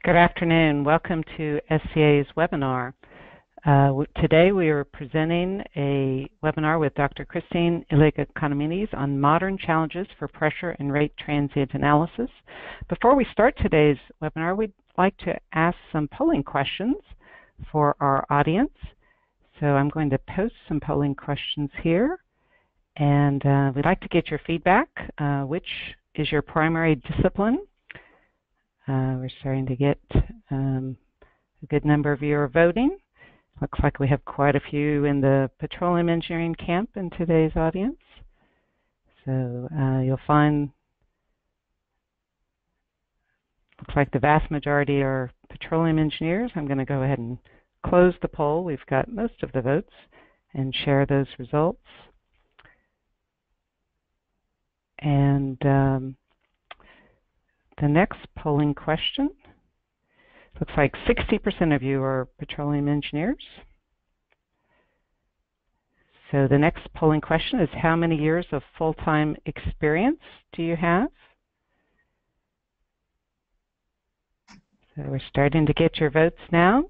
Good afternoon. Welcome to SCA's webinar. Today we are presenting a webinar with Dr. Christine Iliga-Economides on modern challenges for pressure and rate transient analysis. Before we start today's webinar, we'd like to ask some polling questions for our audience. So I'm going to post some polling questions here, and we'd like to get your feedback. Which is your primary discipline? We're starting to get a good number of you are voting. Looks like we have quite a few in the petroleum engineering camp in today's audience. So you'll find, looks like the vast majority are petroleum engineers. I'm going to go ahead and close the poll. We've got most of the votes and share those results. And the next polling question, looks like 60% of you are petroleum engineers. So the next polling question is, how many years of full-time experience do you have? So we're starting to get your votes now.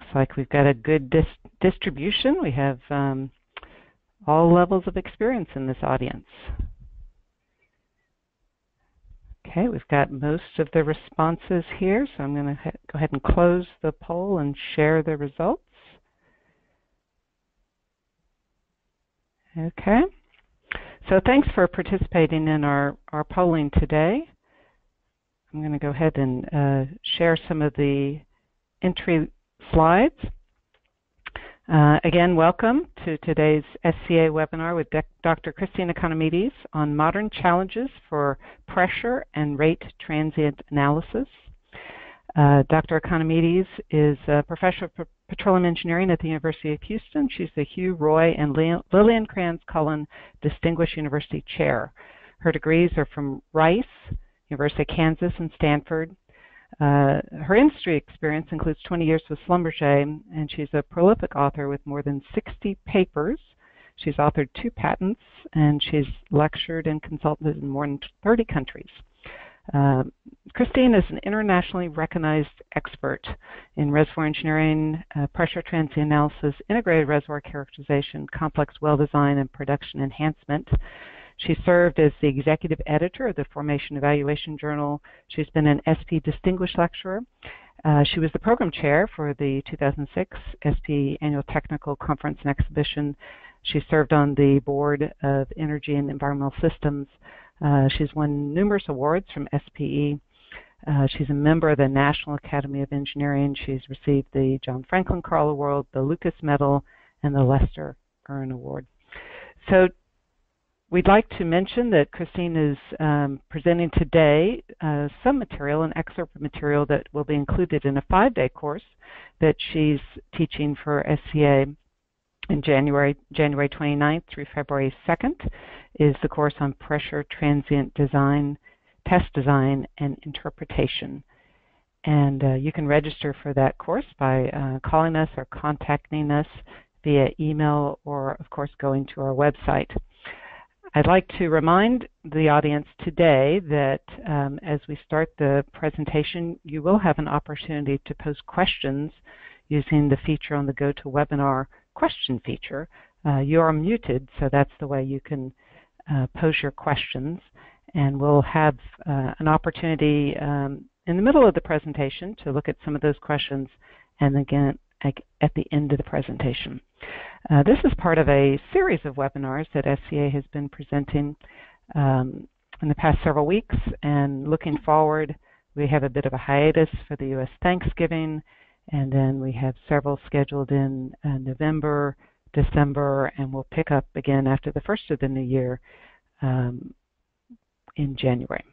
Looks like we've got a good distribution. We have all levels of experience in this audience. Okay, we've got most of the responses here, so I'm going to go ahead and close the poll and share the results. Okay, so thanks for participating in our polling today. I'm going to go ahead and share some of the entry slides. Again, welcome to today's SCA webinar with Dr. Christine Economides on modern challenges for pressure and rate transient analysis. Dr. Economides is a professor of petroleum engineering at the University of Houston. She's the Hugh Roy and Lillian Kranz Cullen Distinguished University Chair. Her degrees are from Rice, University of Kansas, and Stanford. Her industry experience includes 20 years with Schlumberger, and she's a prolific author with more than 60 papers. She's authored 2 patents, and she's lectured and consulted in more than 30 countries. Christine is an internationally recognized expert in reservoir engineering, pressure transient analysis, integrated reservoir characterization, complex well design, and production enhancement. She served as the executive editor of the Formation Evaluation Journal. She's been an SP Distinguished Lecturer. She was the program chair for the 2006 SP Annual Technical Conference and Exhibition. She served on the board of Energy and Environmental Systems. She's won numerous awards from SPE. She's a member of the National Academy of Engineering. She's received the John Franklin Carl Award, the Lucas Medal, and the Lester Earn Award. So we'd like to mention that Christine is presenting today some material, an excerpt of material that will be included in a 5-day course that she's teaching for SCA in January 29th through February 2nd, is the course on pressure transient design, test design, and interpretation. And you can register for that course by calling us or contacting us via email or, of course, going to our website. I'd like to remind the audience today that as we start the presentation, you will have an opportunity to pose questions using the feature on the GoToWebinar question feature. You are muted, so that's the way you can pose your questions. And we'll have an opportunity in the middle of the presentation to look at some of those questions, and again at the end of the presentation. This is part of a series of webinars that SCA has been presenting in the past several weeks, and looking forward, we have a bit of a hiatus for the U.S. Thanksgiving, and then we have several scheduled in November, December, and we'll pick up again after the first of the new year in January.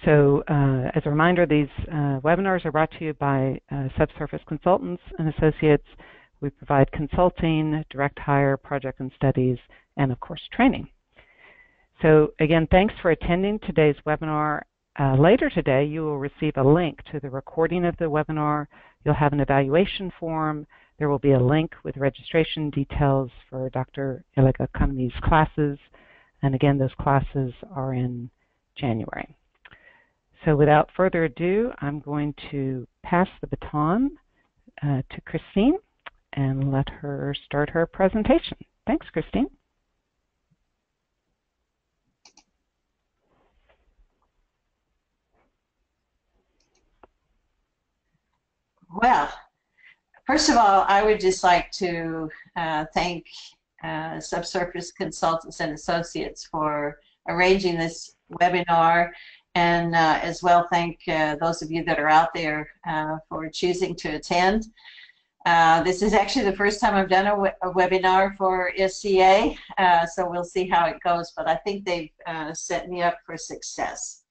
So as a reminder, these webinars are brought to you by Subsurface Consultants and Associates. We provide consulting, direct hire, project and studies, and of course training. So again, thanks for attending today's webinar. Later today, you will receive a link to the recording of the webinar. You'll have an evaluation form. There will be a link with registration details for Dr. Iliga-Economides classes. And again, those classes are in January. So without further ado, I'm going to pass the baton to Christine and let her start her presentation. Thanks, Christine. Well, first of all, I would just like to thank Subsurface Consultants and Associates for arranging this webinar, and as well thank those of you that are out there for choosing to attend. This is actually the first time I've done a webinar for SCA, so we'll see how it goes, but I think they've set me up for success.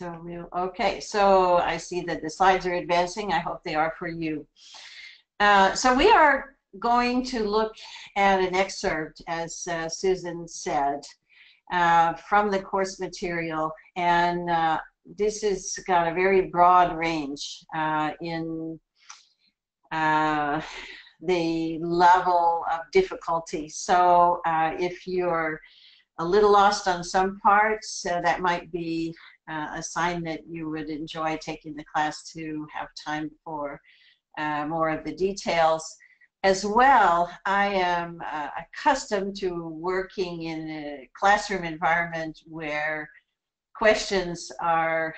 Okay, so I see that the slides are advancing. I hope they are for you. So we are going to look at an excerpt, as Susan said, from the course material, and this has got a very broad range in the level of difficulty. So if you're a little lost on some parts, that might be a sign that you would enjoy taking the class to have time for more of the details. As well, I am accustomed to working in a classroom environment where questions are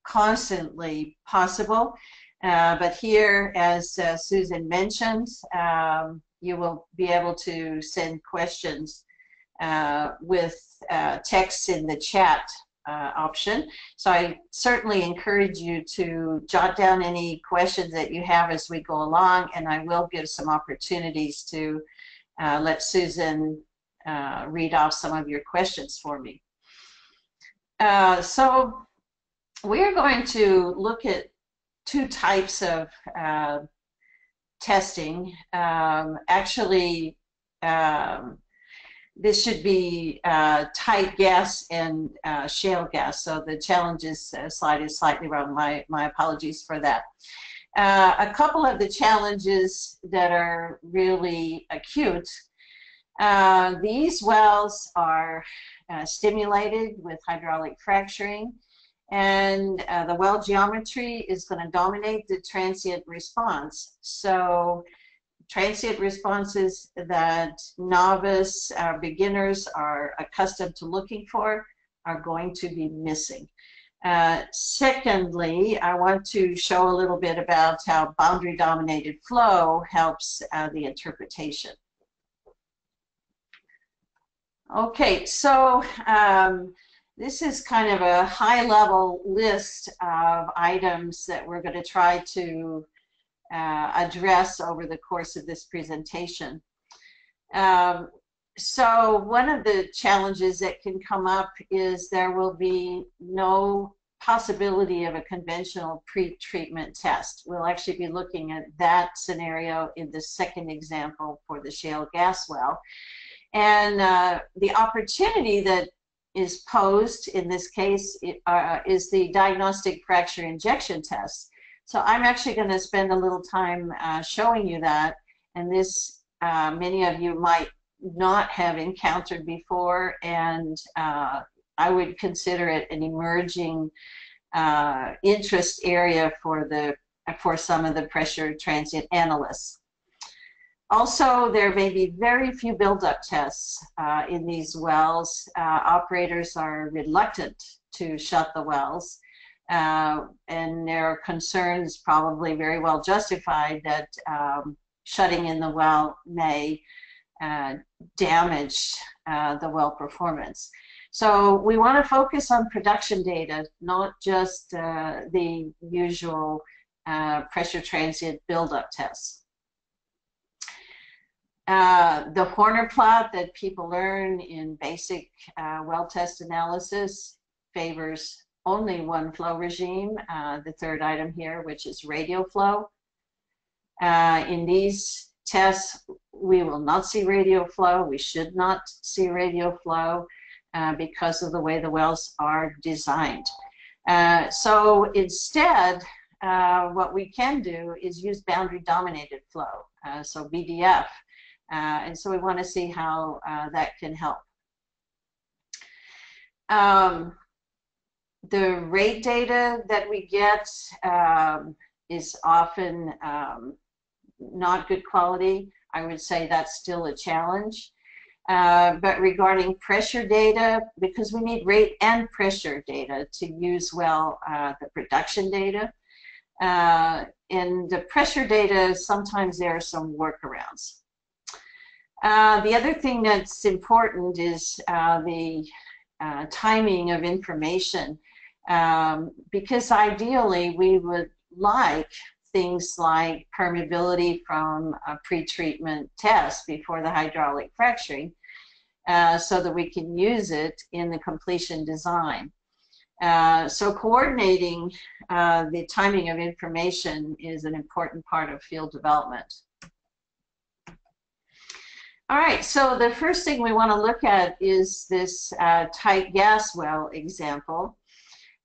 constantly possible. But here, as Susan mentioned, you will be able to send questions with text in the chat option. So I certainly encourage you to jot down any questions that you have as we go along, and I will give some opportunities to let Susan read off some of your questions for me. So we're going to look at two types of testing. Actually, this should be tight gas and shale gas. So the challenges slide is slightly wrong. My apologies for that. A couple of the challenges that are really acute. These wells are stimulated with hydraulic fracturing, and the well geometry is going to dominate the transient response. So transient responses that novice beginners are accustomed to looking for are going to be missing. Secondly, I want to show a little bit about how boundary dominated flow helps the interpretation. Okay, so this is kind of a high-level list of items that we're going to try to address over the course of this presentation. So one of the challenges that can come up is there will be no possibility of a conventional pre-treatment test. We'll actually be looking at that scenario in the second example for the shale gas well. And the opportunity that is posed in this case is the diagnostic fracture injection test. So I'm actually going to spend a little time showing you that, and this many of you might not have encountered before, and I would consider it an emerging interest area for some of the pressure transient analysts. Also, there may be very few buildup tests in these wells. Operators are reluctant to shut the wells, and there are concerns, probably very well justified, that shutting in the well may damage the well performance. So we want to focus on production data, not just the usual pressure transient buildup tests. The Horner plot that people learn in basic well test analysis favors only one flow regime, the third item here, which is radial flow. In these tests, we will not see radial flow. We should not see radial flow because of the way the wells are designed. So instead, what we can do is use boundary dominated flow, so BDF. And so we want to see how that can help. The rate data that we get is often not good quality. I would say that's still a challenge. But regarding pressure data, because we need rate and pressure data to use well the production data, and the pressure data, sometimes there are some workarounds. The other thing that's important is the timing of information, because ideally we would like things like permeability from a pre-treatment test before the hydraulic fracturing, so that we can use it in the completion design. So coordinating the timing of information is an important part of field development. All right, so the first thing we want to look at is this tight gas well example.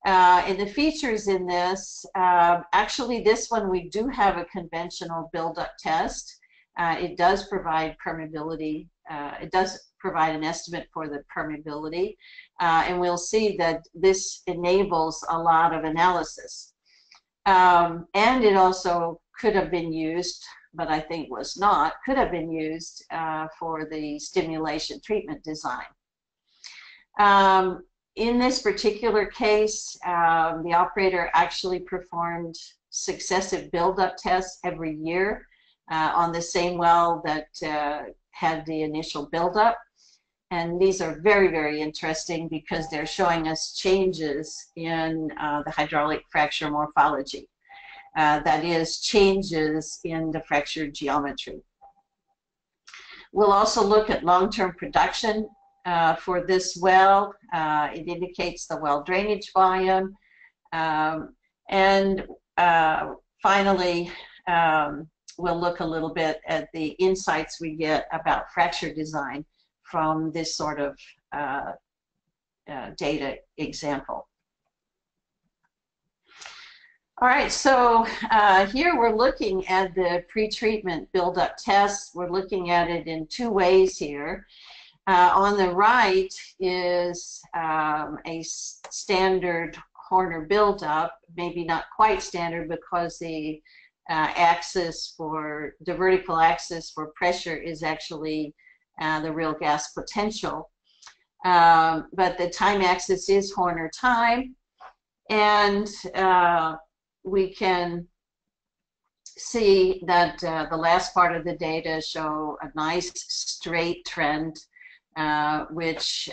And the features in this, actually this one we do have a conventional buildup test. It does provide permeability. It does provide an estimate for the permeability. And we'll see that this enables a lot of analysis. And it also could have been used, but I think was not, could have been used for the stimulation treatment design. In this particular case, the operator actually performed successive buildup tests every year on the same well that had the initial buildup. And these are very, very interesting because they're showing us changes in the hydraulic fracture morphology. That is, changes in the fracture geometry. We'll also look at long-term production for this well. It indicates the well drainage volume. And finally, we'll look a little bit at the insights we get about fracture design from this sort of data example. All right, so here we're looking at the pre-treatment buildup test. We're looking at it in two ways here. On the right is a standard Horner buildup, maybe not quite standard because the axis for the vertical axis for pressure is actually the real gas potential. But the time axis is Horner time, and we can see that the last part of the data show a nice straight trend, which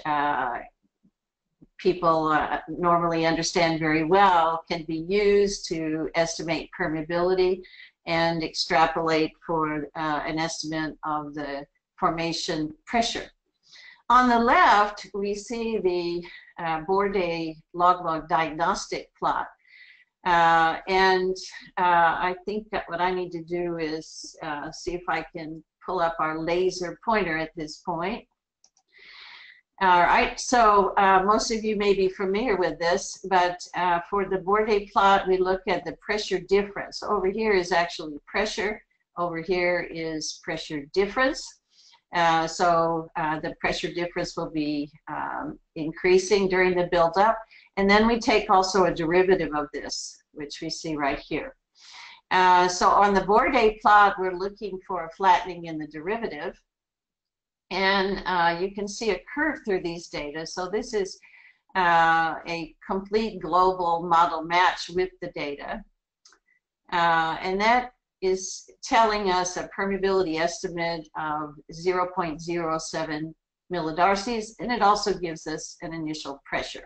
people normally understand very well, can be used to estimate permeability and extrapolate for an estimate of the formation pressure. On the left, we see the Bourdet log-log diagnostic plot. And I think that what I need to do is see if I can pull up our laser pointer at this point. All right, so most of you may be familiar with this, but for the Bourdet plot, we look at the pressure difference. Over here is actually pressure. Over here is pressure difference. So the pressure difference will be increasing during the buildup. And then we take also a derivative of this, which we see right here. So on the Bourdet plot, we're looking for a flattening in the derivative. And you can see a curve through these data. So this is a complete global model match with the data. And that is telling us a permeability estimate of 0.07 millidarcies, and it also gives us an initial pressure.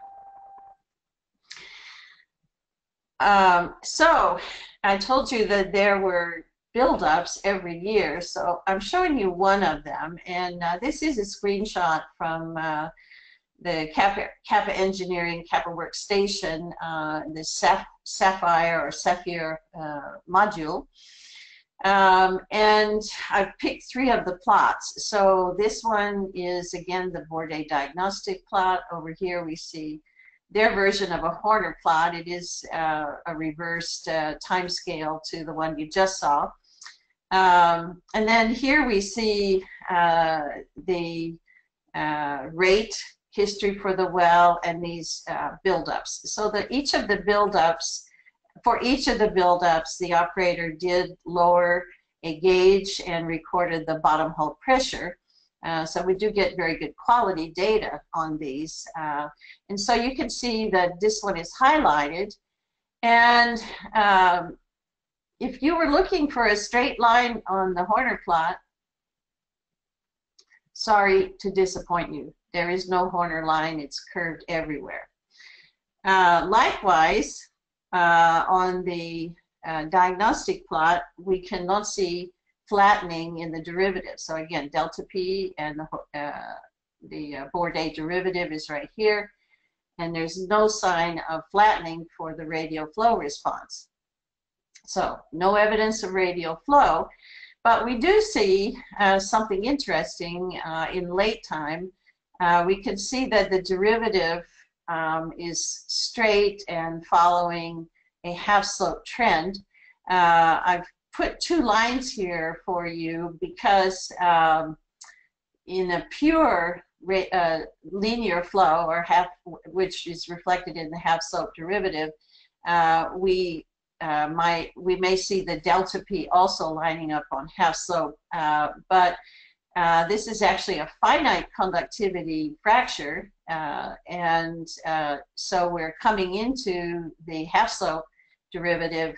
So I told you that there were buildups every year, so I'm showing you one of them, and this is a screenshot from the Kappa Engineering Kappa Workstation, the Sapphire or Sapphire module. And I've picked three of the plots. So this one is, again, the Bourdet diagnostic plot. Over here we see their version of a Horner plot. It is a reversed time scale to the one you just saw. And then here we see the rate history for the well, and these buildups. So that each of the buildups, for each of the buildups, the operator did lower a gauge and recorded the bottom hole pressure. So we do get very good quality data on these. And so you can see that this one is highlighted. And if you were looking for a straight line on the Horner plot, sorry to disappoint you. There is no Horner line. It's curved everywhere. Likewise, on the diagnostic plot, we cannot see flattening in the derivative. So again, delta P and the Bourdais derivative is right here. And there's no sign of flattening for the radial flow response. So no evidence of radial flow, but we do see something interesting in late time. We can see that the derivative is straight and following a half-slope trend. I've put two lines here for you because in a pure linear flow, or which is reflected in the half-slope derivative, we may see the delta P also lining up on half-slope, but this is actually a finite conductivity fracture, and so we're coming into the half-slope derivative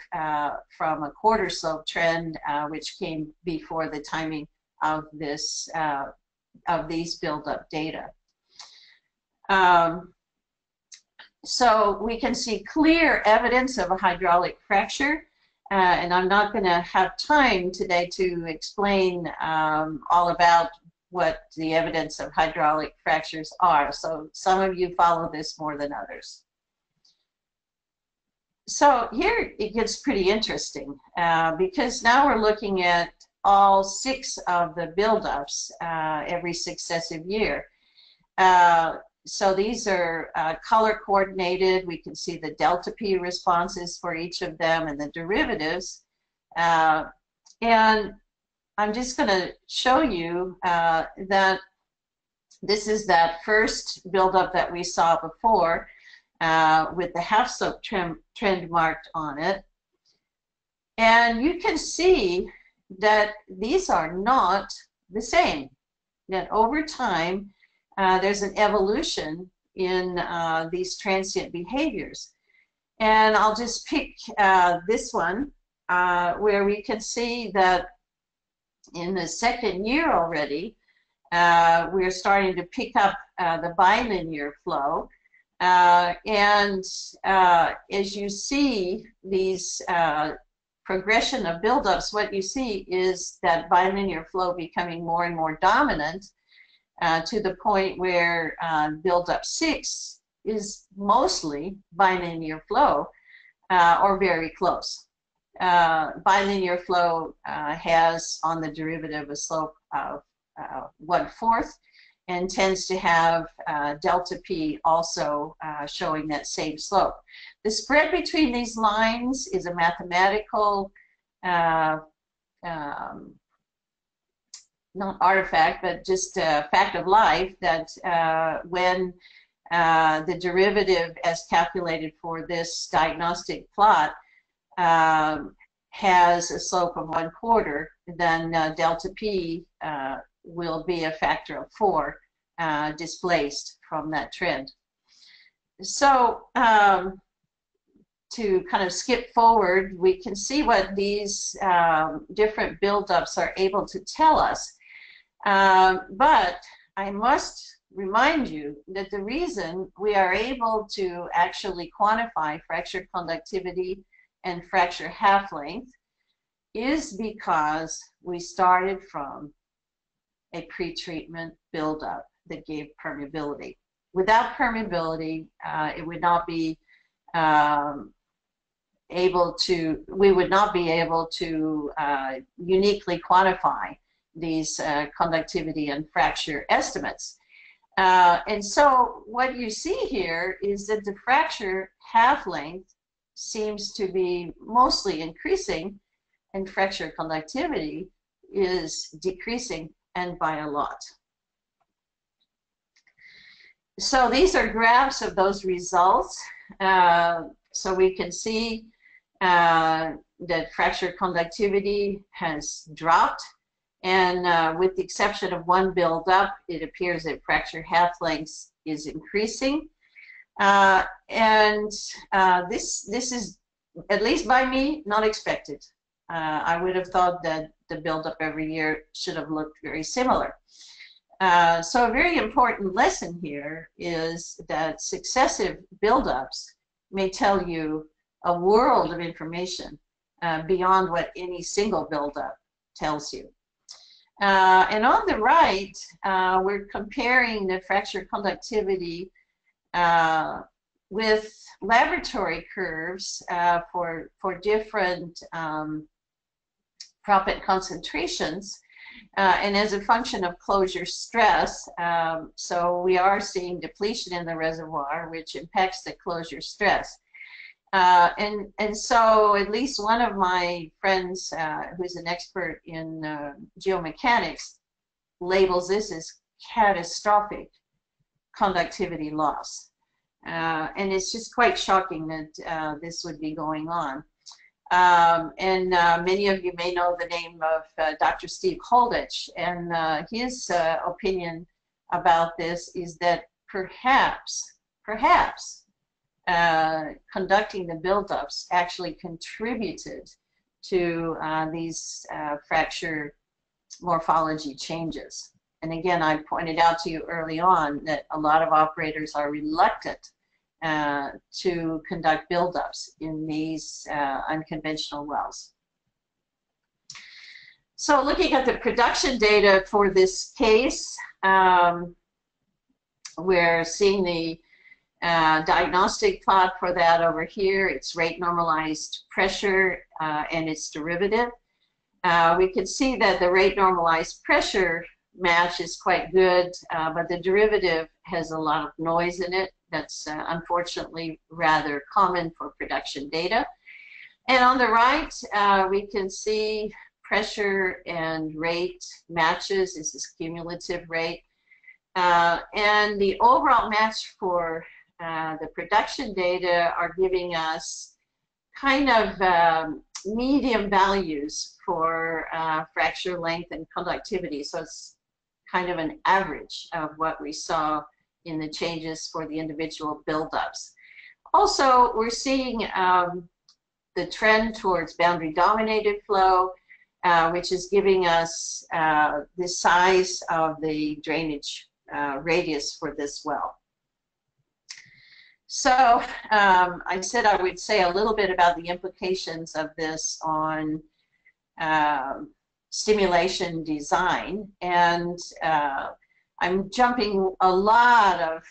from a quarter slope trend, which came before the timing of this of these build-up data. So we can see clear evidence of a hydraulic fracture, and I'm not going to have time today to explain all about what the evidence of hydraulic fractures are. So some of you follow this more than others. So here it gets pretty interesting because now we're looking at all 6 of the buildups every successive year. So these are color coordinated. We can see the delta P responses for each of them and the derivatives. And I'm just going to show you that this is that first buildup that we saw before with the half-slope trend marked on it. And you can see that these are not the same, that over time there's an evolution in these transient behaviors. And I'll just pick this one where we can see that in the second year already we're starting to pick up the bilinear flow, and as you see these progression of buildups, what you see is that bilinear flow becoming more and more dominant to the point where buildup 6 is mostly bilinear flow or very close. Bilinear flow has on the derivative a slope of 1/4 and tends to have delta P also showing that same slope. The spread between these lines is a mathematical, not artifact, but just a fact of life, that when the derivative as calculated for this diagnostic plot has a slope of 1/4, then delta P will be a factor of 4 displaced from that trend. So to kind of skip forward, we can see what these different buildups are able to tell us. But I must remind you that the reason we are able to actually quantify fracture conductivity and fracture half-length is because we started from a pre-treatment buildup that gave permeability. Without permeability, it would not be we would not be able to uniquely quantify these conductivity and fracture estimates. And so what you see here is that the fracture half-length seems to be mostly increasing, and fracture conductivity is decreasing, and by a lot. So these are graphs of those results. So we can see that fracture conductivity has dropped, and with the exception of one buildup, it appears that fracture half-length is increasing. This is, at least by me, not expected. I would have thought that the buildup every year should have looked very similar. So a very important lesson here is that successive buildups may tell you a world of information beyond what any single buildup tells you. And on the right, we're comparing the fracture conductivity with laboratory curves for different proppant concentrations. And as a function of closure stress, so we are seeing depletion in the reservoir, which impacts the closure stress. And so at least one of my friends, who's an expert in geomechanics, labels this as catastrophic conductivity loss. And it's just quite shocking that this would be going on. Many of you may know the name of Dr. Steve Holditch, and his opinion about this is that perhaps conducting the buildups actually contributed to these fracture morphology changes. And again, I pointed out to you early on that a lot of operators are reluctant to conduct buildups in these unconventional wells. So looking at the production data for this case, we're seeing the diagnostic plot for that over here. It's rate normalized pressure and its derivative. We can see that the rate normalized pressure match is quite good, but the derivative has a lot of noise in it. That's unfortunately rather common for production data. And on the right, we can see pressure and rate matches. This is cumulative rate. And the overall match for the production data are giving us kind of medium values for fracture length and conductivity. So it's kind of an average of what we saw in the changes for the individual buildups. Also, we're seeing the trend towards boundary dominated flow, which is giving us the size of the drainage radius for this well. So I said I would say a little bit about the implications of this on stimulation design, and I'm jumping a lot of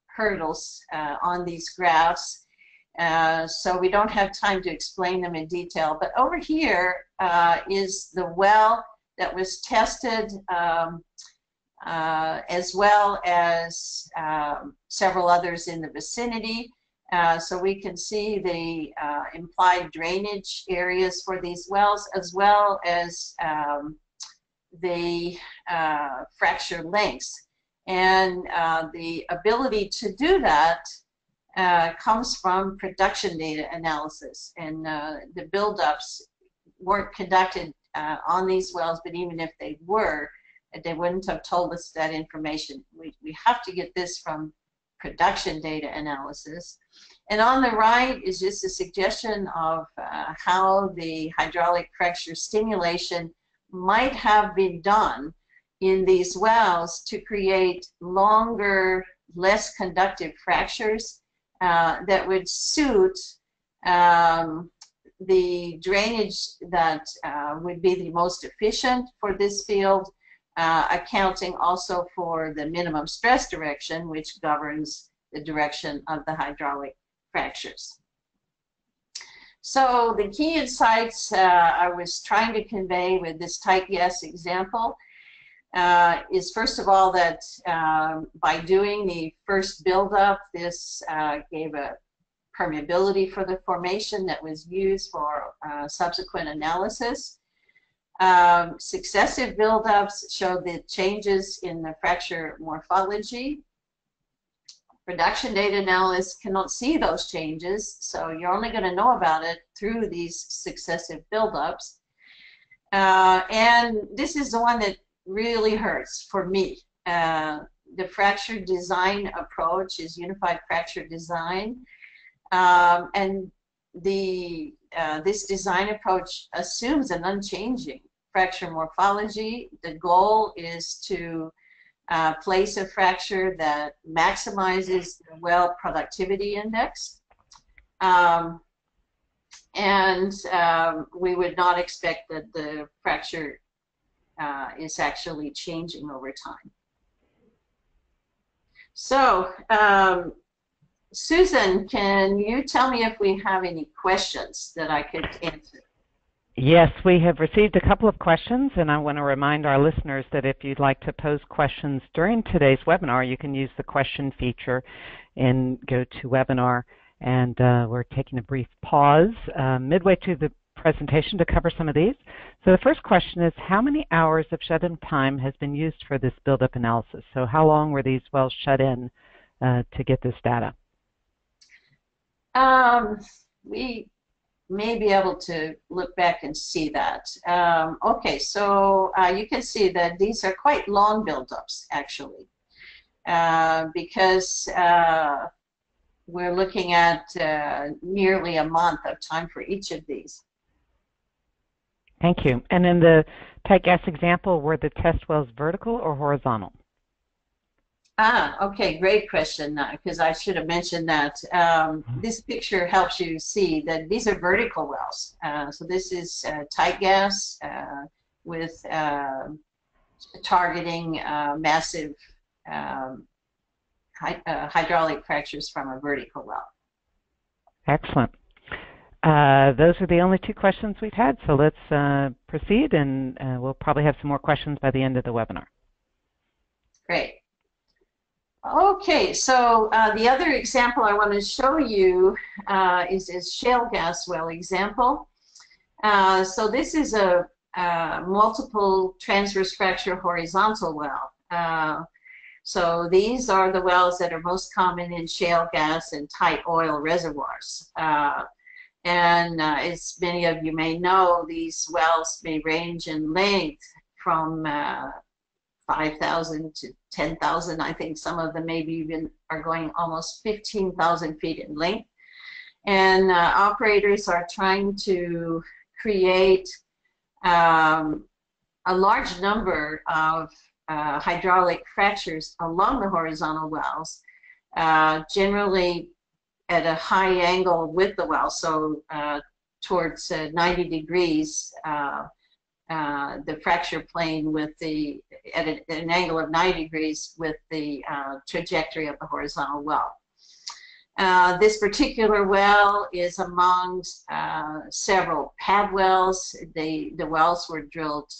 hurdles on these graphs, so we don't have time to explain them in detail. But over here is the well that was tested, as well as several others in the vicinity. So we can see the implied drainage areas for these wells, as well as the fracture lengths. And the ability to do that comes from production data analysis. And the buildups weren't conducted on these wells, but even if they were, they wouldn't have told us that information. We have to get this from production data analysis. And on the right is just a suggestion of how the hydraulic fracture stimulation might have been done in these wells to create longer, less conductive fractures that would suit the drainage that would be the most efficient for this field, accounting also for the minimum stress direction, which governs the direction of the hydraulic fractures. So the key insights I was trying to convey with this tight yes example is, first of all, that by doing the first buildup, this gave a permeability for the formation that was used for subsequent analysis. Successive buildups showed the changes in the fracture morphology. Production data analysts cannot see those changes, so you're only going to know about it through these successive buildups. And this is the one that really hurts for me. The fracture design approach is unified fracture design, and this design approach assumes an unchanging fracture morphology. The goal is to place a fracture that maximizes the well productivity index, and we would not expect that the fracture is actually changing over time. So, Susan, can you tell me if we have any questions that I could answer? Yes, we have received a couple of questions, and I want to remind our listeners that if you'd like to pose questions during today's webinar, you can use the question feature and go to webinar, and we're taking a brief pause midway through the presentation to cover some of these. So the first question is, how many hours of shut-in time has been used for this buildup analysis? So how long were these wells shut in to get this data? We may be able to look back and see that. Okay, so you can see that these are quite long buildups, actually, because we're looking at nearly a month of time for each of these. Thank you. And in the tight gas example, were the test wells vertical or horizontal? Okay, great question, because I should have mentioned that. This picture helps you see that these are vertical wells. So this is tight gas with targeting massive hydraulic fractures from a vertical well. Excellent. Those are the only two questions we've had, so let's proceed, and we'll probably have some more questions by the end of the webinar. Great. Okay, so the other example I want to show you is shale gas well example. So this is a multiple transverse fracture horizontal well. So these are the wells that are most common in shale gas and tight oil reservoirs. And as many of you may know, these wells may range in length from 5,000 to 10,000. I think some of them maybe even are going almost 15,000 feet in length. And operators are trying to create a large number of hydraulic fractures along the horizontal wells, generally at a high angle with the well, so towards 90 degrees, the fracture plane with at an angle of 90 degrees with the trajectory of the horizontal well. This particular well is among several pad wells. The wells were drilled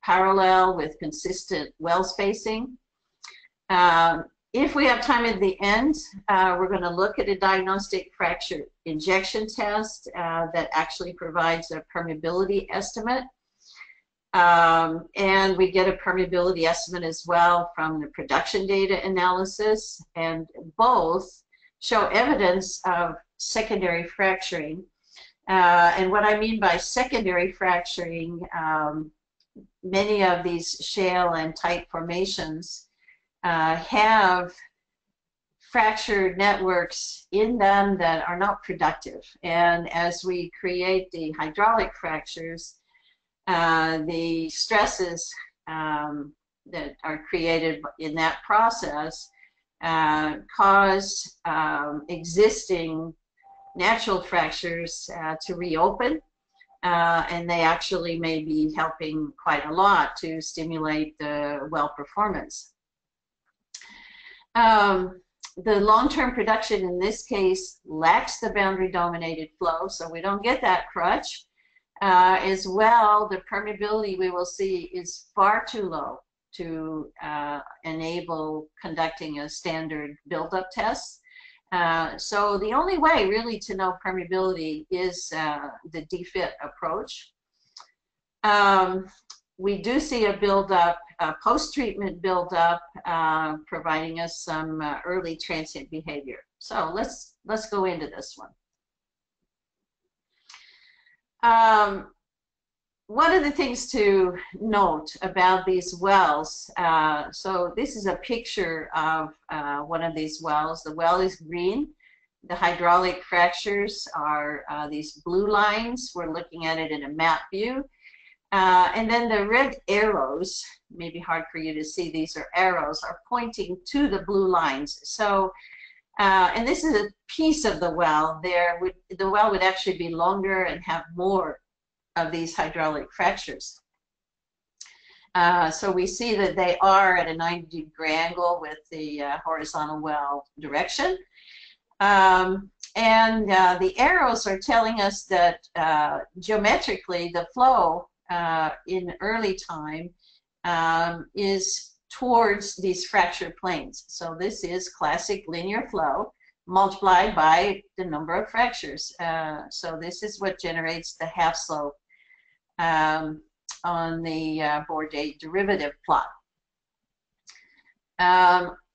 parallel with consistent well spacing. If we have time at the end, we're going to look at a diagnostic fracture injection test that actually provides a permeability estimate. And we get a permeability estimate as well from the production data analysis, and both show evidence of secondary fracturing. And what I mean by secondary fracturing, many of these shale and tight formations have fracture networks in them that are not productive. And as we create the hydraulic fractures, the stresses that are created in that process cause existing natural fractures to reopen, and they actually may be helping quite a lot to stimulate the well performance. The long-term production in this case lacks the boundary dominated flow, so we don't get that crutch. As well, the permeability we will see is far too low to enable conducting a standard buildup test. So the only way really to know permeability is the DFIT approach. We do see a buildup post-treatment buildup, providing us some early transient behavior. So let's go into this one. One of the things to note about these wells, so this is a picture of one of these wells. The well is green. The hydraulic fractures are these blue lines. We're looking at it in a map view. And then the red arrows, maybe hard for you to see, these are arrows, are pointing to the blue lines. So, and this is a piece of the well. The well would actually be longer and have more of these hydraulic fractures. So we see that they are at a 90-degree angle with the horizontal well direction. And the arrows are telling us that geometrically the flow in early time is towards these fracture planes. So this is classic linear flow multiplied by the number of fractures. So this is what generates the half slope on the Bourdais derivative plot.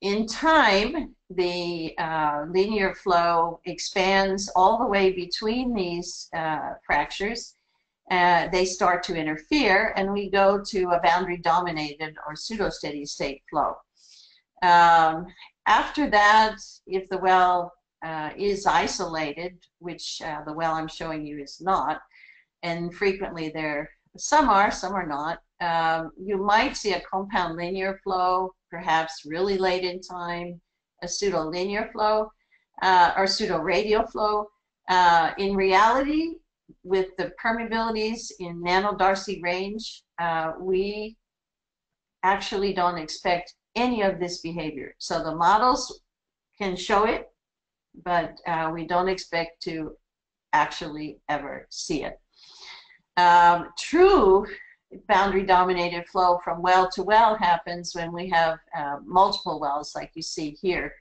In time, the linear flow expands all the way between these fractures. They start to interfere, and we go to a boundary-dominated or pseudo-steady state flow. After that, if the well is isolated, which the well I'm showing you is not, and frequently some are not, you might see a compound linear flow, perhaps really late in time, a pseudo-linear flow, or pseudo-radial flow. In reality, with the permeabilities in nano-Darcy range, we actually don't expect any of this behavior. So the models can show it, but we don't expect to actually ever see it. True boundary-dominated flow from well to well happens when we have multiple wells like you see here.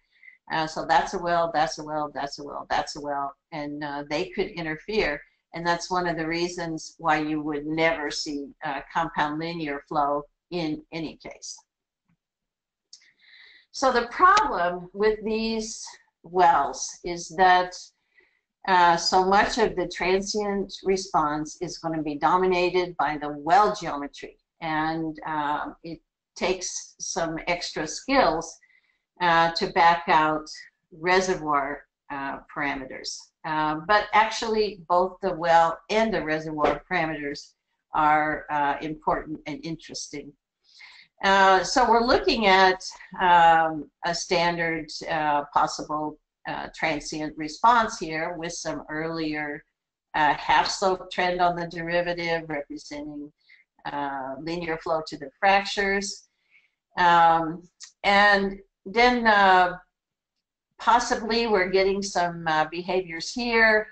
So that's a well, that's a well, that's a well, that's a well, and they could interfere. And that's one of the reasons why you would never see compound linear flow in any case. So the problem with these wells is that so much of the transient response is going to be dominated by the well geometry, and it takes some extra skills to back out reservoir parameters. But actually, both the well and the reservoir parameters are important and interesting. So we're looking at a standard possible transient response here with some earlier half-slope trend on the derivative representing linear flow to the fractures. And then possibly we're getting some behaviors here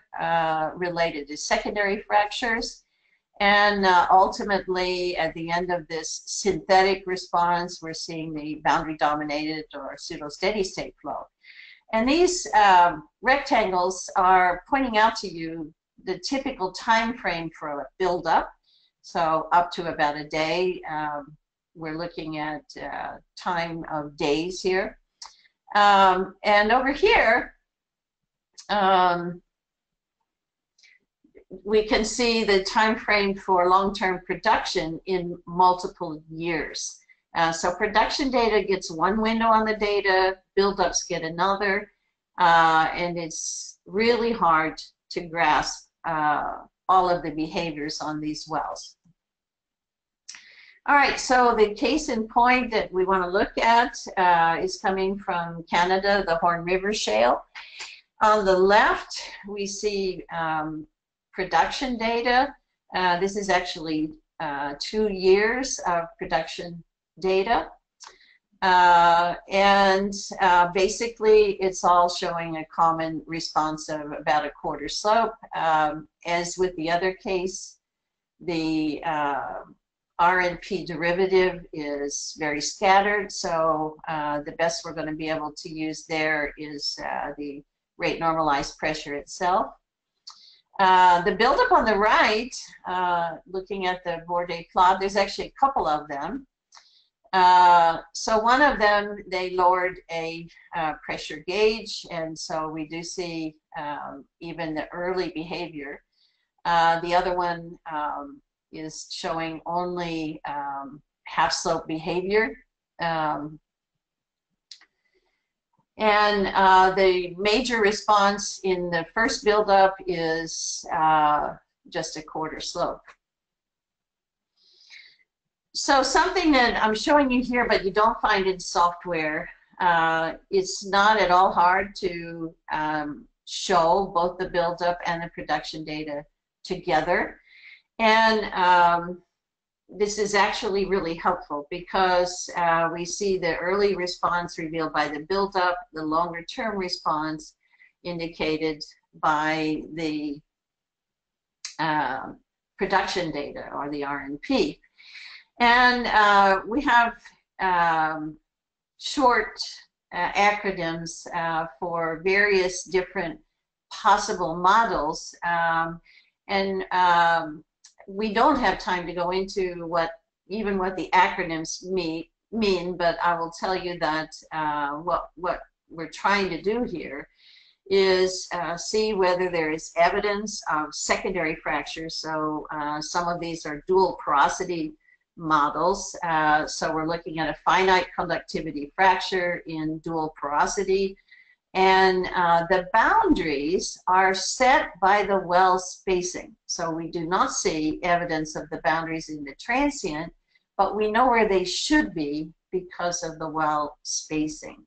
related to secondary fractures. And ultimately, at the end of this synthetic response, we're seeing the boundary-dominated or pseudo-steady state flow. And these rectangles are pointing out to you the typical time frame for a buildup. So up to about a day. We're looking at time of days here. And over here, we can see the time frame for long-term production in multiple years. So production data gets one window on the data, buildups get another, and it's really hard to grasp all of the behaviors on these wells. All right, so the case in point that we want to look at is coming from Canada, the Horn River Shale. On the left, we see production data. This is actually 2 years of production data. Basically, it's all showing a common response of about a quarter slope. As with the other case, the RNP derivative is very scattered, so the best we're going to be able to use there is the rate normalized pressure itself. The buildup on the right, looking at the Bourdais plot, there's actually a couple of them. So one of them, they lowered a pressure gauge, and so we do see even the early behavior. The other one is showing only half slope behavior. And the major response in the first buildup is just a quarter slope. So something that I'm showing you here, but you don't find in software, it's not at all hard to show both the buildup and the production data together. And this is actually really helpful because we see the early response revealed by the buildup, the longer term response indicated by the production data, or the RNP. And we have short acronyms for various different possible models. We don't have time to go into what the acronyms mean, but I will tell you that what we're trying to do here is see whether there is evidence of secondary fractures. So some of these are dual porosity models. So we're looking at a finite conductivity fracture in dual porosity. And the boundaries are set by the well spacing. So we do not see evidence of the boundaries in the transient, but we know where they should be because of the well spacing.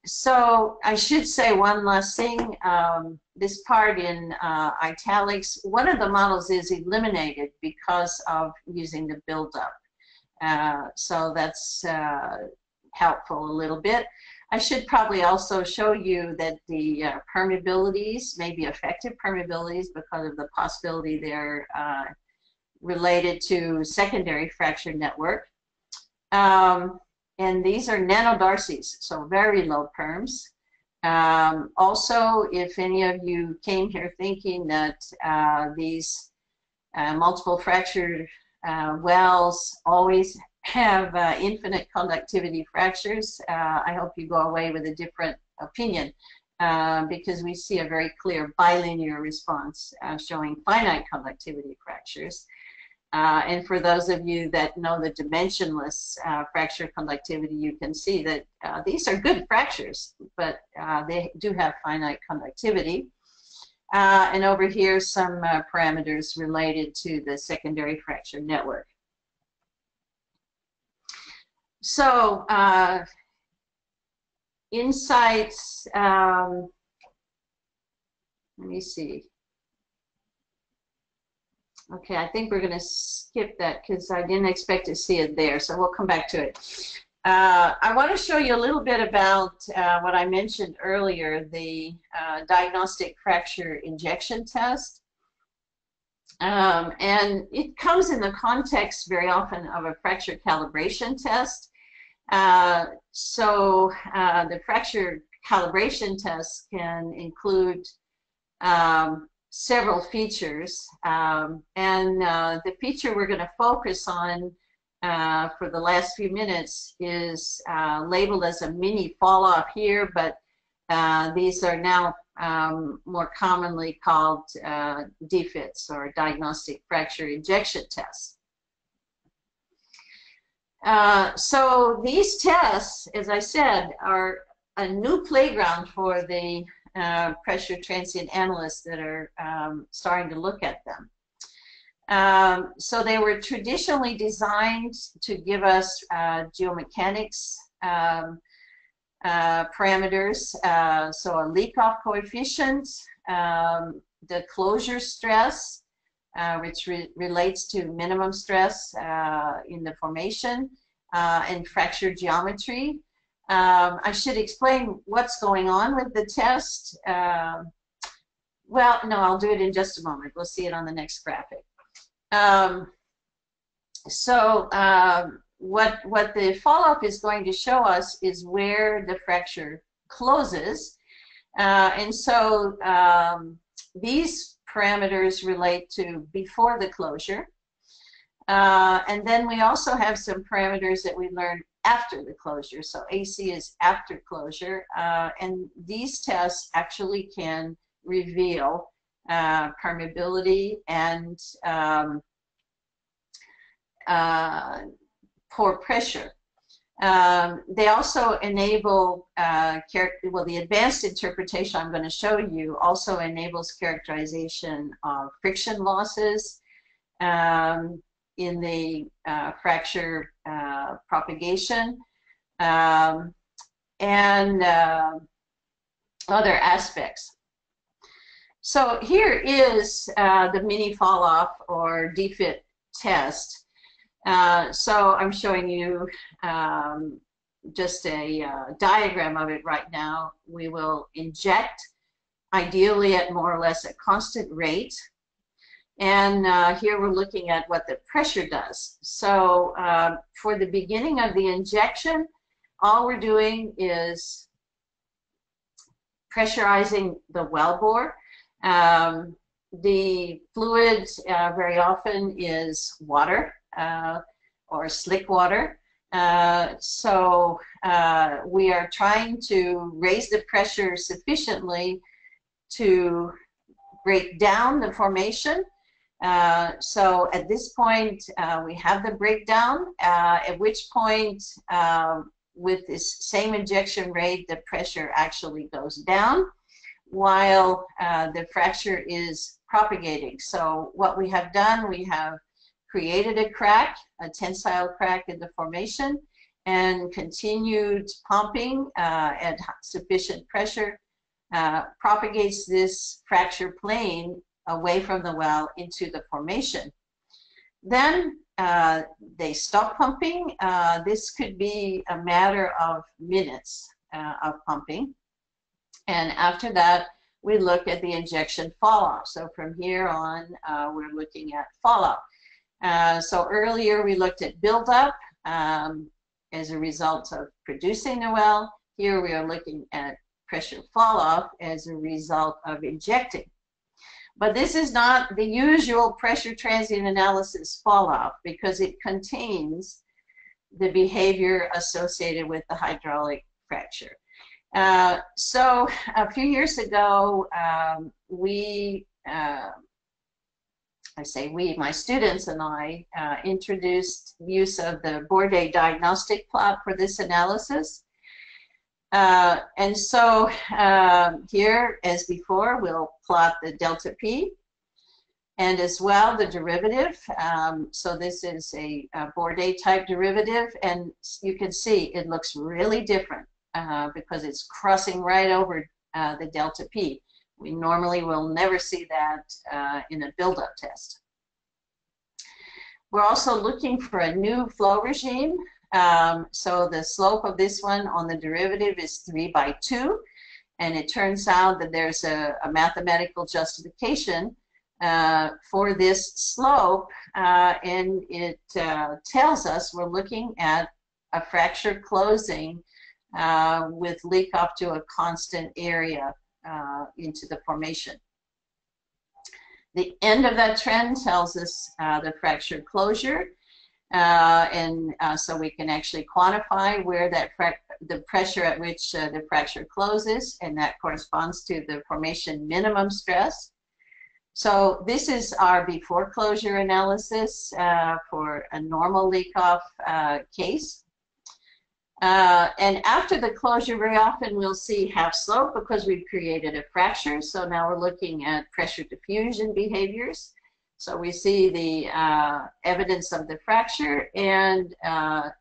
So I should say one last thing. This part in italics, one of the models is eliminated because of using the buildup. So that's helpful a little bit. I should probably also show you that the permeabilities may be effective permeabilities because of the possibility they're related to secondary fracture network. And these are nanodarcies, so very low perms. Also, if any of you came here thinking that these multiple fractured wells always have infinite conductivity fractures, I hope you go away with a different opinion because we see a very clear bilinear response showing finite conductivity fractures. And for those of you that know the dimensionless fracture conductivity, you can see that these are good fractures, but they do have finite conductivity. And over here, some parameters related to the secondary fracture network. So insights, let me see. Okay, I think we're going to skip that because I didn't expect to see it there, so we'll come back to it. I want to show you a little bit about what I mentioned earlier, the diagnostic fracture injection test. And it comes in the context very often of a fracture calibration test. So the fracture calibration test can include several features, and the feature we're going to focus on for the last few minutes is labeled as a mini fall off here, but these are now more commonly called DFITs, or diagnostic fracture injection tests. So these tests, as I said, are a new playground for the pressure transient analysts that are starting to look at them. So they were traditionally designed to give us geomechanics parameters, so a leak-off coefficient, the closure stress, which relates to minimum stress in the formation, and fracture geometry. I should explain what's going on with the test. Well, no, I'll do it in just a moment. We'll see it on the next graphic. What the fall-off is going to show us is where the fracture closes. And so these parameters relate to before the closure. And then we also have some parameters that we learned after the closure. So AC is after closure. And these tests actually can reveal permeability and pore pressure. They also enable, well, the advanced interpretation I'm going to show you also enables characterization of friction losses in the fracture propagation and other aspects. So here is the mini fall-off or DFIT test. So I'm showing you just a diagram of it right now. We will inject, ideally at more or less a constant rate. And here we're looking at what the pressure does. So for the beginning of the injection, all we're doing is pressurizing the wellbore. The fluid very often is water or slick water. So we are trying to raise the pressure sufficiently to break down the formation. So at this point, we have the breakdown, at which point, with this same injection rate, the pressure actually goes down while the fracture is propagating. So what we have done, we have created a crack, a tensile crack in the formation, and continued pumping at sufficient pressure propagates this fracture plane away from the well into the formation. Then they stop pumping. This could be a matter of minutes of pumping. And after that, we look at the injection fall-off. So from here on, we're looking at fall-off. So earlier we looked at build-up as a result of producing the well. Here we are looking at pressure fall-off as a result of injecting. But this is not the usual pressure transient analysis fall-off because it contains the behavior associated with the hydraulic fracture. So a few years ago, my students and I introduced use of the Bourdais diagnostic plot for this analysis. And so here, as before, we'll plot the delta P and as well the derivative. So this is a Bourdais type derivative, and you can see it looks really different because it's crossing right over the delta P. We normally will never see that in a buildup test. We're also looking for a new flow regime. So the slope of this one on the derivative is 3/2, and it turns out that there's a mathematical justification for this slope, and it tells us we're looking at a fracture closing with leak up to a constant area into the formation. The end of that trend tells us the fracture closure. So we can actually quantify where that the pressure at which the fracture closes, and that corresponds to the formation minimum stress. So this is our before closure analysis for a normal leak-off case. And after the closure, very often we'll see half slope because we've created a fracture. So now we're looking at pressure diffusion behaviors. So we see the evidence of the fracture, and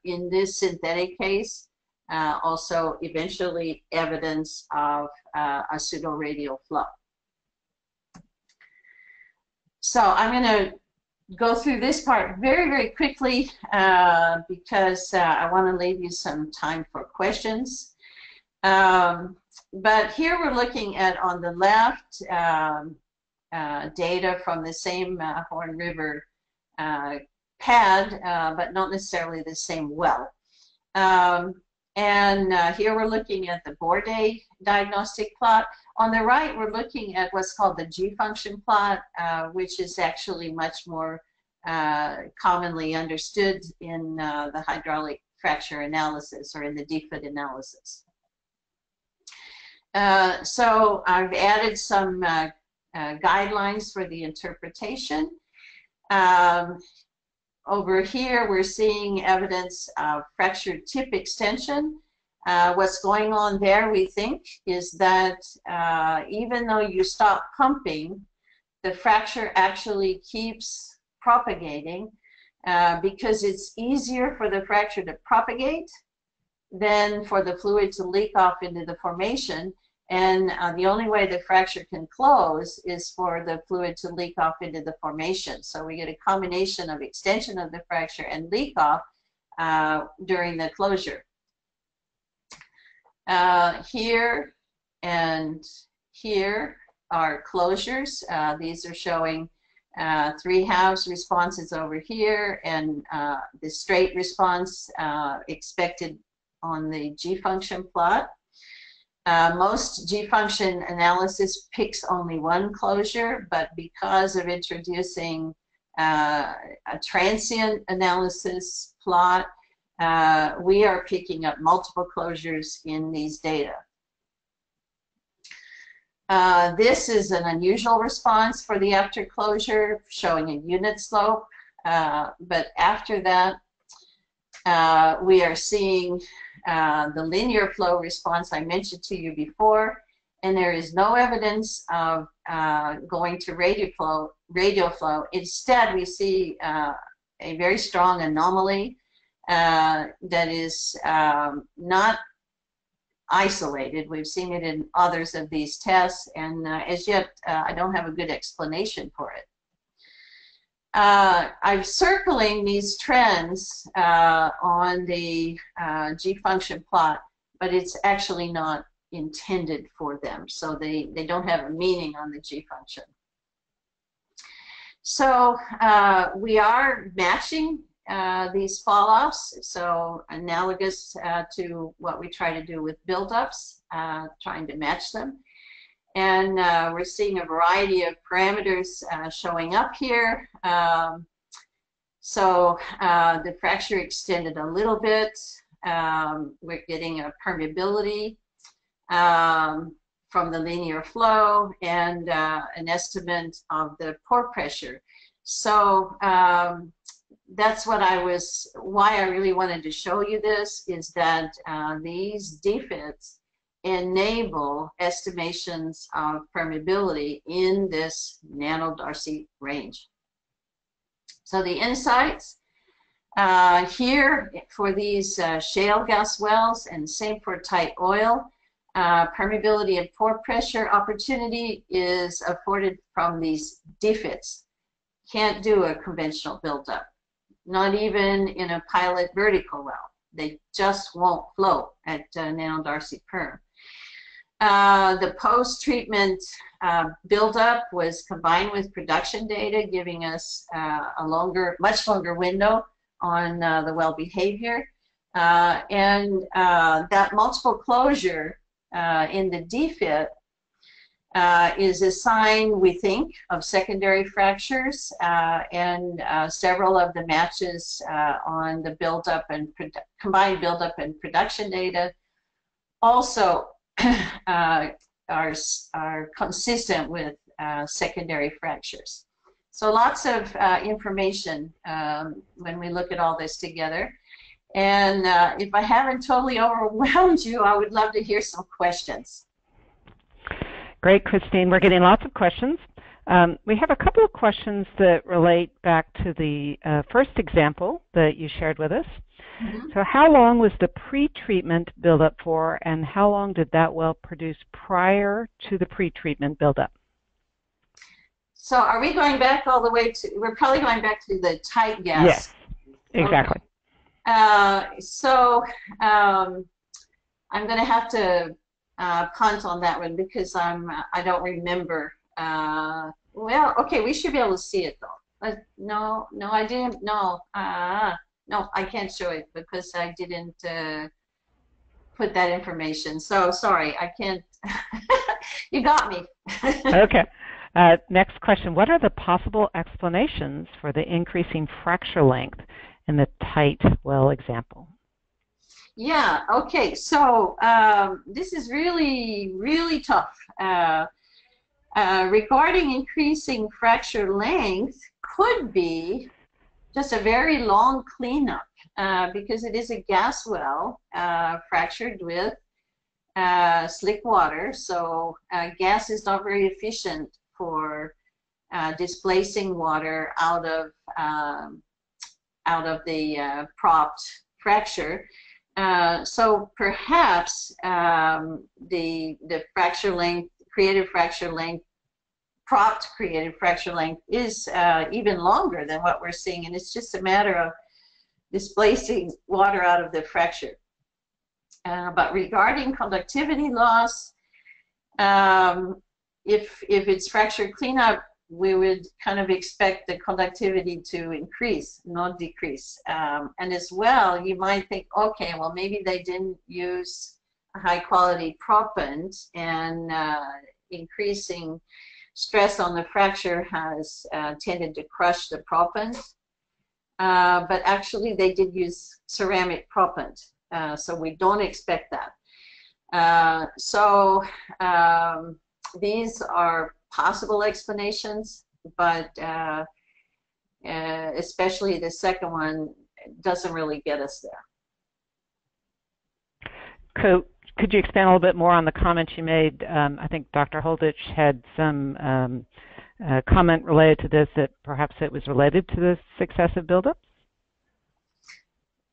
in this synthetic case, also eventually evidence of a pseudo-radial flow. So I'm going to go through this part very, very quickly because I want to leave you some time for questions. But here we're looking at, on the left, data from the same Horn River pad, but not necessarily the same well. Here we're looking at the Bourdais diagnostic plot. On the right, we're looking at what's called the G-function plot, which is actually much more commonly understood in the hydraulic fracture analysis or in the DFIT analysis. So I've added some guidelines for the interpretation. Over here, we're seeing evidence of fractured tip extension. What's going on there, we think, is that even though you stop pumping, the fracture actually keeps propagating because it's easier for the fracture to propagate than for the fluid to leak off into the formation. And the only way the fracture can close is for the fluid to leak off into the formation. So we get a combination of extension of the fracture and leak off during the closure. Here and here are closures. These are showing 3/2 responses over here, and the straight response expected on the G-function plot. Most G-function analysis picks only one closure, but because of introducing a transient analysis plot, we are picking up multiple closures in these data. This is an unusual response for the after closure, showing a unit slope, but after that, we are seeing the linear flow response I mentioned to you before, and there is no evidence of going to radial flow. Instead, we see a very strong anomaly that is not isolated. We've seen it in others of these tests, and as yet, I don't have a good explanation for it. I'm circling these trends on the G-function plot, but it's actually not intended for them, so they don't have a meaning on the G-function. So we are matching these fall-offs, so analogous to what we try to do with buildups, trying to match them. And we're seeing a variety of parameters showing up here. So the fracture extended a little bit. We're getting a permeability from the linear flow and an estimate of the pore pressure. So that's what why I really wanted to show you this, is that these DFITs enable estimations of permeability in this nano-Darcy range. So the insights here for these shale gas wells, and same for tight oil, permeability and pore pressure opportunity is afforded from these DFITs. Can't do a conventional buildup, not even in a pilot vertical well. They just won't float at nano-Darcy perm. The post-treatment buildup was combined with production data, giving us a much longer window on the well behavior. And that multiple closure in the DFIT is a sign, we think, of secondary fractures, and several of the matches on the buildup and combined buildup and production data also are consistent with secondary fractures. So lots of information when we look at all this together. And if I haven't totally overwhelmed you, I would love to hear some questions. Great, Christine. We're getting lots of questions. We have a couple of questions that relate back to the first example that you shared with us. Mm-hmm. So how long was the pre-treatment buildup for, and how long did that well produce prior to the pre-treatment buildup? So are we going back all the way to, we're probably going back to the tight gas. Yes, exactly. Okay. So I'm going to have to punt on that one because I don't remember. Well, okay, we should be able to see it though. But no, I didn't. No, I can't show it because I didn't put that information. So sorry, I can't. You got me. Okay. Next question, what are the possible explanations for the increasing fracture length in the tight well example? Yeah, okay, so this is really, really tough. Regarding increasing fracture length could be just a very long cleanup because it is a gas well fractured with slick water, so gas is not very efficient for displacing water out of the propped fracture. So perhaps the fracture length, created fracture length, propped created fracture length is even longer than what we're seeing, and it's just a matter of displacing water out of the fracture. But regarding conductivity loss, if it's fracture cleanup, we would kind of expect the conductivity to increase, not decrease. And as well, you might think, okay, well, maybe they didn't use a high quality proppant, and increasing stress on the fracture has tended to crush the proppant. But actually, they did use ceramic proppant, so we don't expect that. These are possible explanations, but especially the second one doesn't really get us there. Could you expand a little bit more on the comments you made? I think Dr. Holditch had some comment related to this, that perhaps it was related to the successive buildup.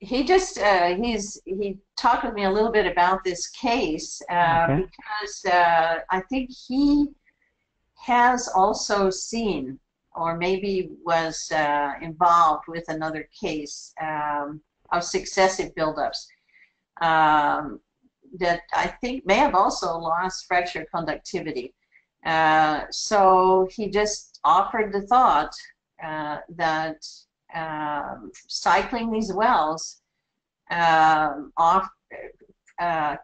He just he talked with me a little bit about this case because I think he has also seen, or maybe was involved with another case of successive buildups that I think may have also lost fracture conductivity. So he just offered the thought that cycling these wells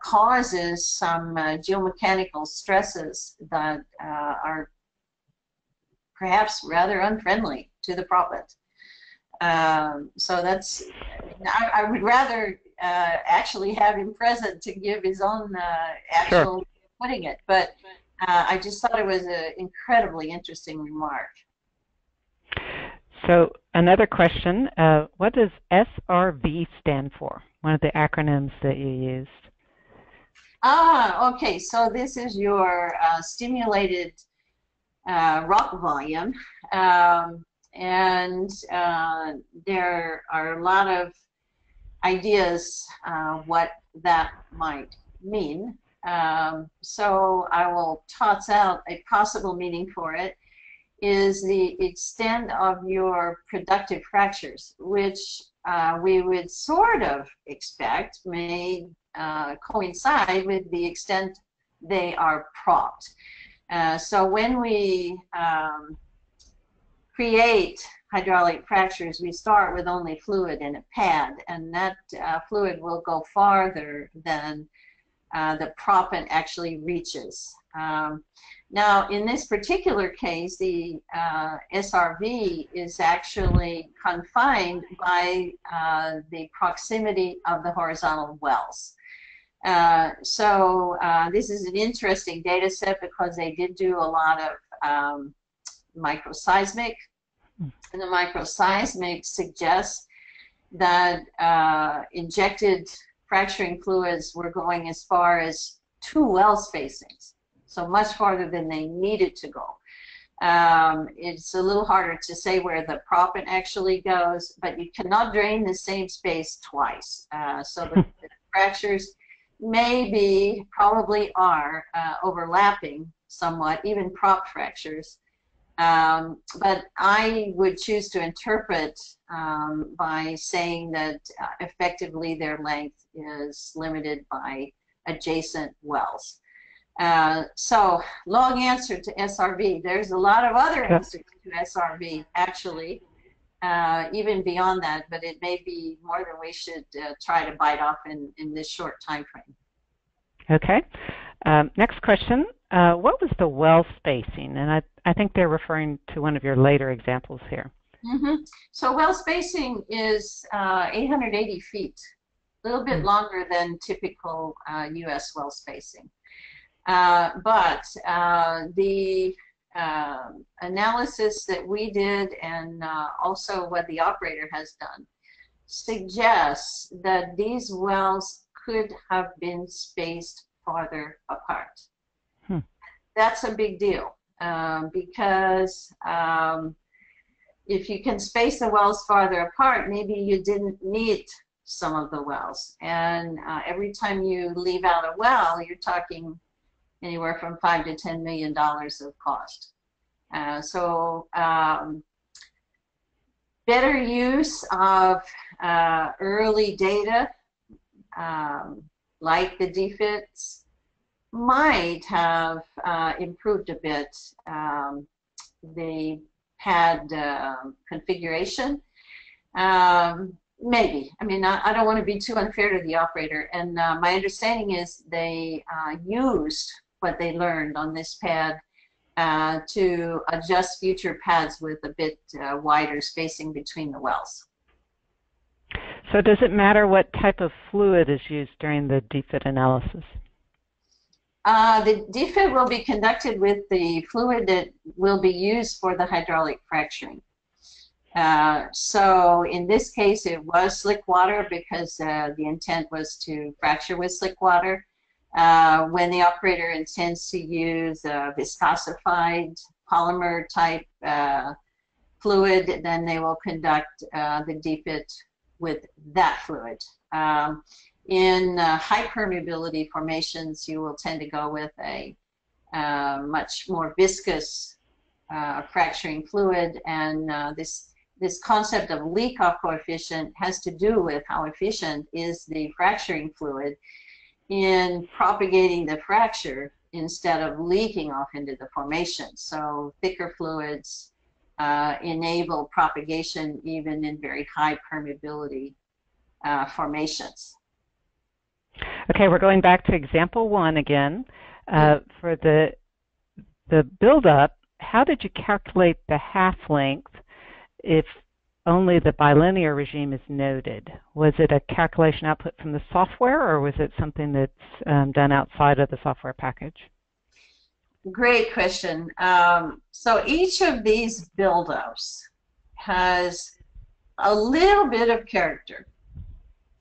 causes some geomechanical stresses that are perhaps rather unfriendly to the proppant. So that's, I would rather actually have him present to give his own actual putting it, but I just thought it was an incredibly interesting remark. So another question, what does SRV stand for? One of the acronyms that you used. Okay, so this is your stimulated rock volume, and there are a lot of ideas what that might mean. So I will toss out a possible meaning for it, is the extent of your productive fractures, which we would sort of expect may coincide with the extent they are propped. So when we create hydraulic fractures, we start with only fluid in a pad, and that fluid will go farther than the proppant actually reaches. Now, in this particular case, the SRV is actually confined by the proximity of the horizontal wells. So this is an interesting data set because they did do a lot of microseismic, and the microseismic suggests that injected fracturing fluids were going as far as 2 well spacings, so much farther than they needed to go. It's a little harder to say where the proppant actually goes, but you cannot drain the same space twice. So the fractures probably are overlapping somewhat, even prop fractures. But I would choose to interpret by saying that effectively their length is limited by adjacent wells. So long answer to SRV. There's a lot of other answers to SRV actually, even beyond that, but it may be more than we should try to bite off in this short time frame. Okay. Next question. What was the well spacing? And I think they're referring to one of your later examples here. Mm-hmm. So well spacing is 880 feet, a little bit longer than typical U.S. well spacing. But the analysis that we did and also what the operator has done suggests that these wells could have been spaced farther apart. That's a big deal because if you can space the wells farther apart, maybe you didn't need some of the wells. And every time you leave out a well, you're talking anywhere from $5 to $10 million of cost. So better use of early data like the DFITs might have improved a bit the pad configuration. Maybe. I mean, I don't want to be too unfair to the operator. And my understanding is they used what they learned on this pad to adjust future pads with a bit wider spacing between the wells. So does it matter what type of fluid is used during the DFIT analysis? The DFIT will be conducted with the fluid that will be used for the hydraulic fracturing. So in this case, it was slick water because the intent was to fracture with slick water. When the operator intends to use a viscosified polymer type fluid, then they will conduct the DFIT with that fluid. In high permeability formations, you will tend to go with a much more viscous fracturing fluid, and this concept of leak-off coefficient has to do with how efficient is the fracturing fluid in propagating the fracture instead of leaking off into the formation. So thicker fluids enable propagation even in very high permeability formations. Okay, we're going back to example 1 again. For the buildup, how did you calculate the half length if only the bilinear regime is noted? Was it a calculation output from the software, or was it something that's done outside of the software package? Great question. So each of these buildups has a little bit of character.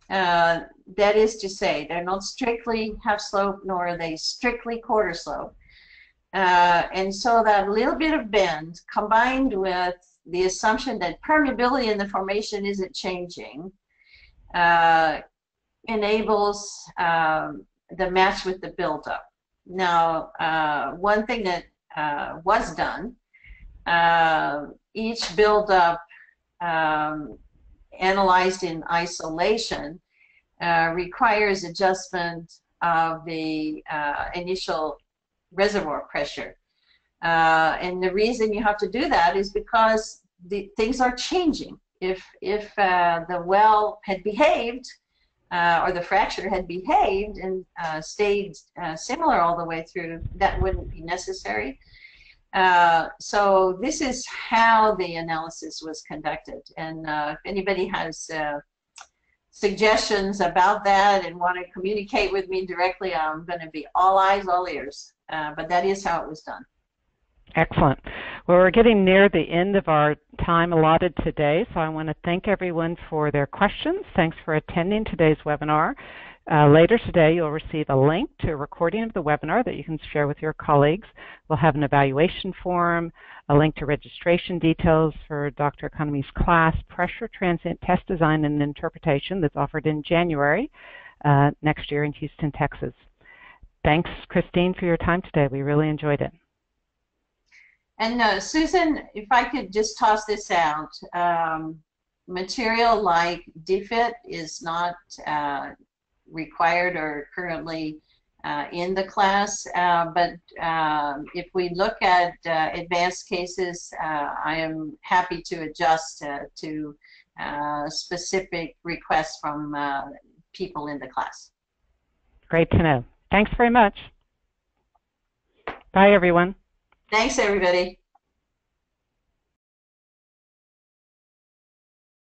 That is to say, they're not strictly half slope, nor are they strictly quarter slope. And so that little bit of bend combined with the assumption that permeability in the formation isn't changing enables the match with the buildup. Now, one thing that was done, each buildup analyzed in isolation requires adjustment of the initial reservoir pressure. And the reason you have to do that is because things are changing. If the well had behaved or the fracture had behaved and stayed similar all the way through, that wouldn't be necessary. So this is how the analysis was conducted. And if anybody has suggestions about that and want to communicate with me directly, I'm going to be all eyes, all ears. But that is how it was done. Excellent. Well, we're getting near the end of our time allotted today, so I want to thank everyone for their questions. Thanks for attending today's webinar. Later today, you'll receive a link to a recording of the webinar that you can share with your colleagues. We'll have an evaluation form, a link to registration details for Dr. Economy's class, Pressure Transient Test Design and Interpretation, that's offered in January next year in Houston, Texas. Thanks, Christine, for your time today. We really enjoyed it. And Susan, if I could just toss this out, material like DFIT is not required or currently in the class, but if we look at advanced cases, I am happy to adjust to specific requests from people in the class. Great to know. Thanks very much. Bye, everyone. Thanks, everybody.